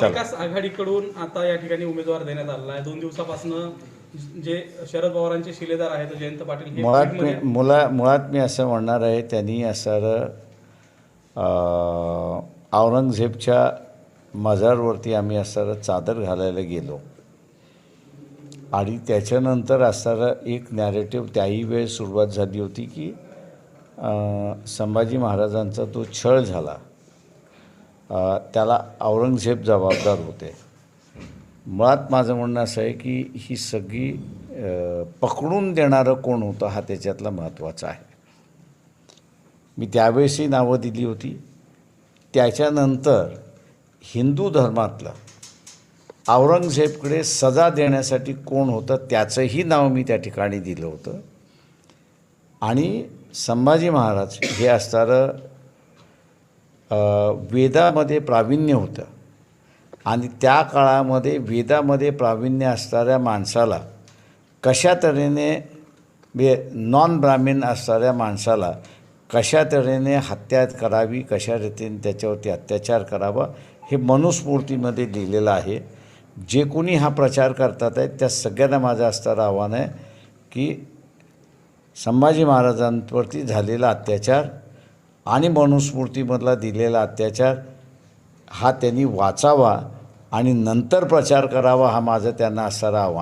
महाविकास आघाडीकडून आता या ठिकाणी उमेदवार देण्यात आलेला आहे. 2 दिवसापासून जे शरद पवारांचे शिलेदार आहेत जयंत पाटील हे मुळात मी असं म्हणणार आहे, त्यांनी असं औरंगजेबच्या मजारवरती आम्ही असं चादर घालायला गेलो आणि त्याच्यानंतर असणारं एक नॅरेटिव्ह त्याही वेळ सुरुवात झाली होती की संभाजी महाराजांचा तो छळ झाला, त्याला औरंगजेब जबाबदार होते. मुळात माझं म्हणणं असं आहे की ही सगळी पकडून देणारं कोण होतं हा त्याच्यातला महत्त्वाचा आहे. मी त्यावेळेसही नावं दिली होती. त्याच्यानंतर हिंदू धर्मातलं औरंगजेबकडे सजा देण्यासाठी कोण होतं त्याचंही नाव मी त्या ठिकाणी दिलं होतं. आणि संभाजी महाराज हे असणारं वेदामध्ये प्रावीण्य होतं आणि त्या काळामध्ये वेदामध्ये प्रावीण्य असणाऱ्या माणसाला कशा तऱ्हेने नॉन ब्राह्मण असणाऱ्या माणसाला कशा तऱ्हेने हत्या करावी, कशा रीतीने त्याच्यावरती अत्याचार करावा हे मनुस्मृतीमध्ये लिहिलेलं आहे. जे कोणी हा प्रचार करतात आहेत त्या सगळ्यांना माझं असणारं आव्हान आहे की संभाजी महाराजांवरती झालेला अत्याचार आणि मनुस्मृतीमधला दिलेला अत्याचार हा त्यांनी वाचावा आणि नंतर प्रचार करावा, हा माझं त्यांना असणारं आव्हान.